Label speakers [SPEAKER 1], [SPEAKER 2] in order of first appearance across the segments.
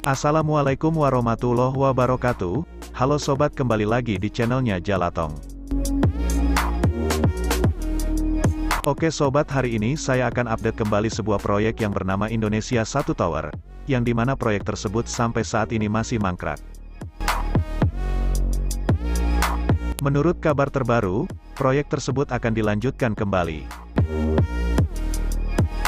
[SPEAKER 1] Assalamualaikum warahmatullahi wabarakatuh. Halo sobat, kembali lagi di channelnya Jalatong. Oke sobat, hari ini saya akan update kembali sebuah proyek yang bernama Indonesia 1 Tower, yang dimana proyek tersebut sampai saat ini masih mangkrak. Menurut kabar terbaru, proyek tersebut akan dilanjutkan kembali.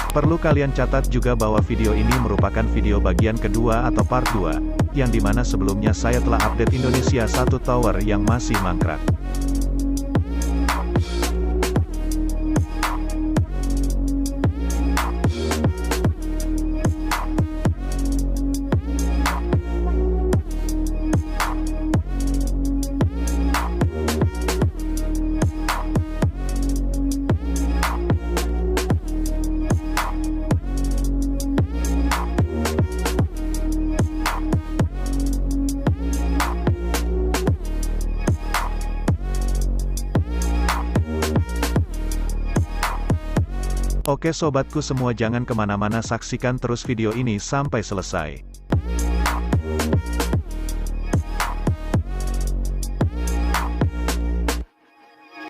[SPEAKER 1] Perlu kalian catat juga bahwa video ini merupakan video bagian kedua atau part 2, yang dimana sebelumnya saya telah update Indonesia 1 Tower yang masih mangkrak. Oke sobatku semua, jangan kemana-mana, saksikan terus video ini sampai selesai.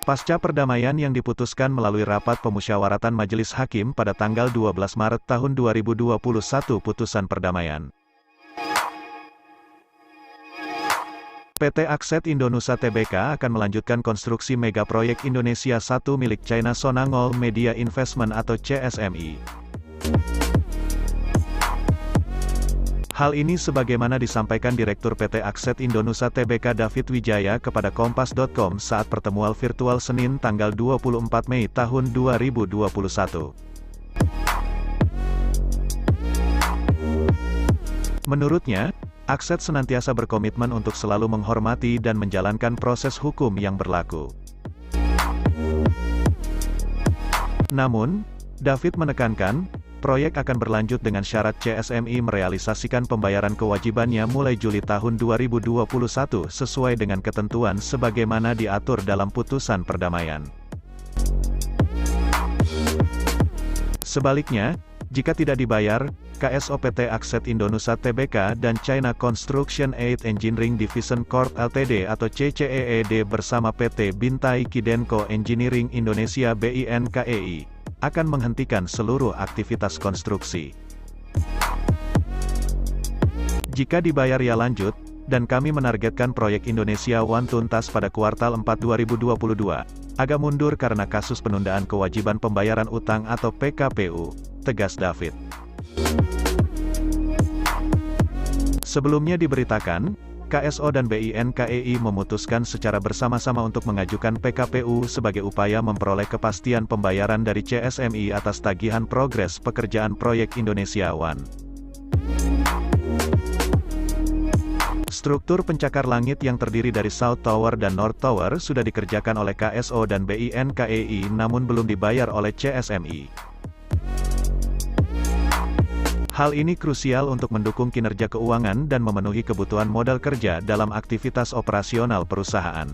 [SPEAKER 1] Pasca perdamaian yang diputuskan melalui rapat pemusyawaratan Majelis Hakim pada tanggal 12 Maret tahun 2021, putusan perdamaian. PT Akset Indonusa Tbk akan melanjutkan konstruksi mega proyek Indonesia 1 milik China Sonangol Media Investment atau CSMI. Hal ini sebagaimana disampaikan Direktur PT Akset Indonusa Tbk David Wijaya kepada Kompas.com saat pertemuan virtual Senin tanggal 24 Mei tahun 2021. Menurutnya, Akset senantiasa berkomitmen untuk selalu menghormati dan menjalankan proses hukum yang berlaku. Namun, David menekankan, proyek akan berlanjut dengan syarat CSMI merealisasikan pembayaran kewajibannya mulai Juli tahun 2021 sesuai dengan ketentuan sebagaimana diatur dalam putusan perdamaian. Sebaliknya, jika tidak dibayar, KSO PT Akset Indonusa Tbk dan China Construction Aid Engineering Division Corp Ltd atau CCEED bersama PT Bintai Kidenko Engineering Indonesia BINKEI akan menghentikan seluruh aktivitas konstruksi. Jika dibayar ya lanjut, dan kami menargetkan proyek Indonesia 1 tuntas pada kuartal 4 2022, agak mundur karena kasus penundaan kewajiban pembayaran utang atau PKPU, tegas David. Sebelumnya diberitakan, KSO dan BINKEI memutuskan secara bersama-sama untuk mengajukan PKPU sebagai upaya memperoleh kepastian pembayaran dari CSMI atas tagihan progres pekerjaan proyek Indonesia 1. Struktur pencakar langit yang terdiri dari South Tower dan North Tower sudah dikerjakan oleh KSO dan BINKEI namun belum dibayar oleh CSMI. Hal ini krusial untuk mendukung kinerja keuangan dan memenuhi kebutuhan modal kerja dalam aktivitas operasional perusahaan.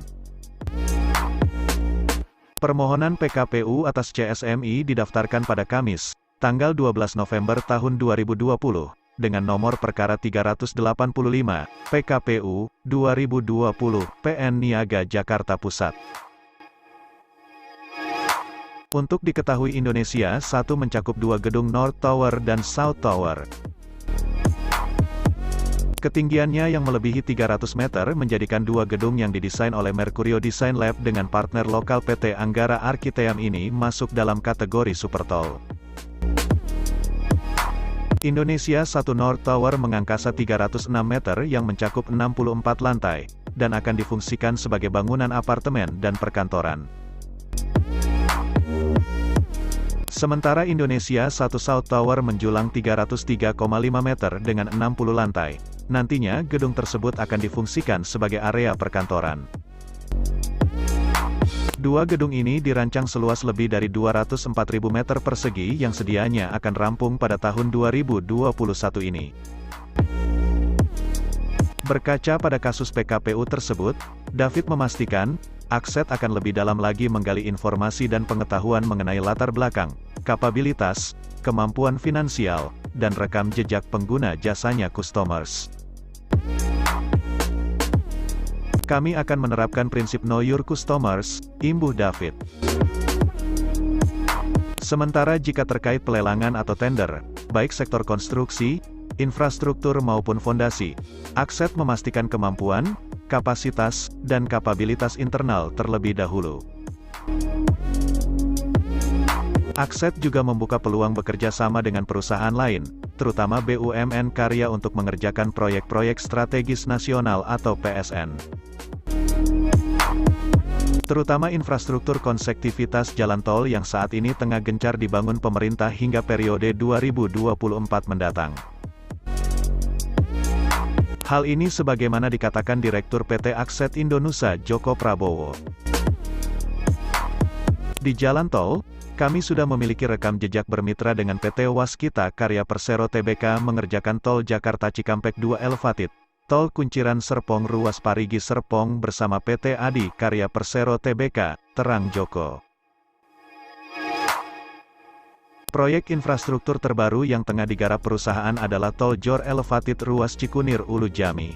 [SPEAKER 1] Permohonan PKPU atas CSMI didaftarkan pada Kamis, tanggal 12 November tahun 2020, dengan nomor perkara 385, PKPU, 2020, PN Niaga Jakarta Pusat. Untuk diketahui Indonesia 1 mencakup 2 gedung North Tower dan South Tower. Ketinggiannya yang melebihi 300 meter menjadikan 2 gedung yang didesain oleh Mercurio Design Lab dengan partner lokal PT Anggara Arkiteam ini masuk dalam kategori Supertall. Indonesia 1 North Tower mengangkasa 306 meter yang mencakup 64 lantai, dan akan difungsikan sebagai bangunan apartemen dan perkantoran. Sementara Indonesia 1 South Tower menjulang 303,5 meter dengan 60 lantai. Nantinya gedung tersebut akan difungsikan sebagai area perkantoran. 2 gedung ini dirancang seluas lebih dari 204.000 meter persegi yang sedianya akan rampung pada tahun 2021 ini. Berkaca pada kasus PKPU tersebut, David memastikan, Akset akan lebih dalam lagi menggali informasi dan pengetahuan mengenai latar belakang, kapabilitas, kemampuan finansial, dan rekam jejak pengguna jasanya customers. Kami akan menerapkan prinsip Know Your Customers, imbuh David. Sementara jika terkait pelelangan atau tender, baik sektor konstruksi, infrastruktur maupun fondasi, Akset memastikan kemampuan, kapasitas, dan kapabilitas internal terlebih dahulu. Akset juga membuka peluang bekerja sama dengan perusahaan lain, terutama BUMN karya untuk mengerjakan proyek-proyek strategis nasional atau PSN. Terutama infrastruktur konektivitas jalan tol yang saat ini tengah gencar dibangun pemerintah hingga periode 2024 mendatang. Hal ini sebagaimana dikatakan Direktur PT Akset Indonusa Joko Prabowo. Di jalan tol, kami sudah memiliki rekam jejak bermitra dengan PT Waskita Karya Persero Tbk mengerjakan tol Jakarta Cikampek 2 Elevated, tol Kunciran Serpong Ruas Parigi Serpong bersama PT Adi Karya Persero Tbk, terang Joko. Proyek infrastruktur terbaru yang tengah digarap perusahaan adalah tol Jor Elevated Ruas Cikunir Ulu Jami.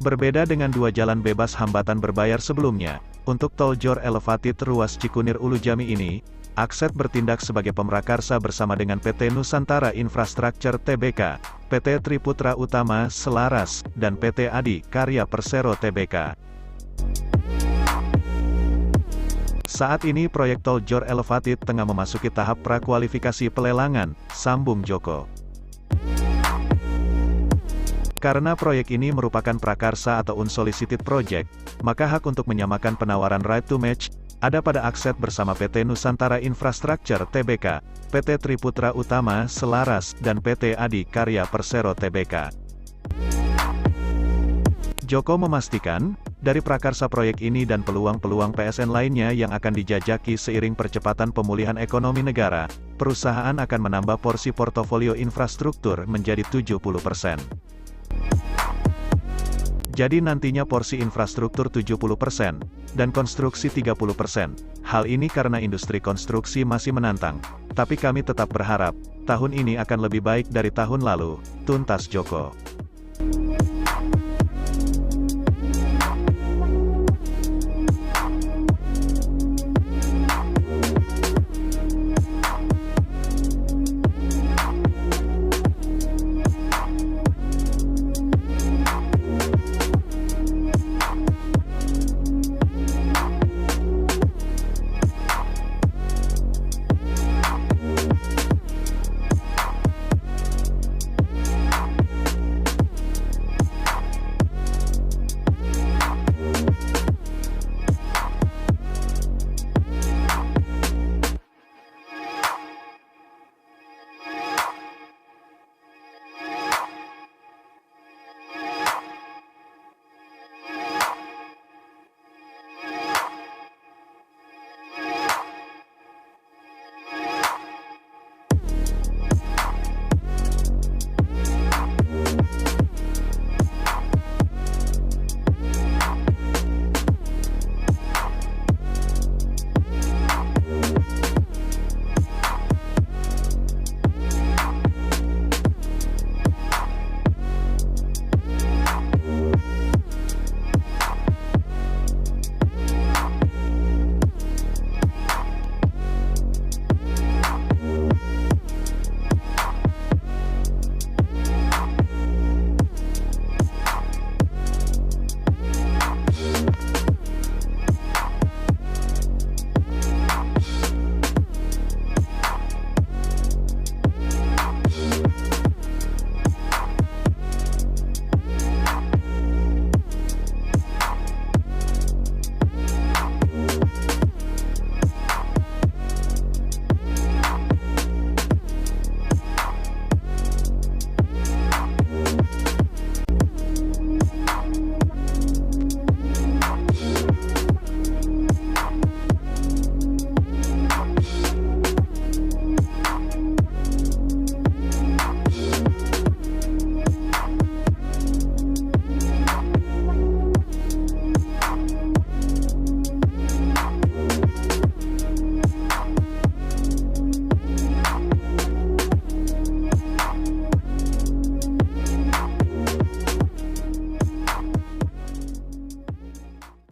[SPEAKER 1] Berbeda dengan dua jalan bebas hambatan berbayar sebelumnya, untuk tol Jor Elevated Ruas Cikunir Ulu Jami ini, Akset bertindak sebagai pemrakarsa bersama dengan PT Nusantara Infrastructure Tbk, PT Triputra Utama Selaras, dan PT Adi Karya Persero Tbk. Saat ini proyek tol Jor Elevated tengah memasuki tahap prakualifikasi pelelangan, sambung Joko. Karena proyek ini merupakan prakarsa atau unsolicited project, maka hak untuk menyamakan penawaran right to match, ada pada Akset bersama PT Nusantara Infrastructure Tbk, PT Triputra Utama Selaras, dan PT Adi Karya Persero Tbk. Joko memastikan, dari prakarsa proyek ini dan peluang-peluang PSN lainnya yang akan dijajaki seiring percepatan pemulihan ekonomi negara, perusahaan akan menambah porsi portofolio infrastruktur menjadi 70%. Jadi nantinya porsi infrastruktur 70%, dan konstruksi 30%. Hal ini karena industri konstruksi masih menantang. Tapi kami tetap berharap, tahun ini akan lebih baik dari tahun lalu, tuntas Joko.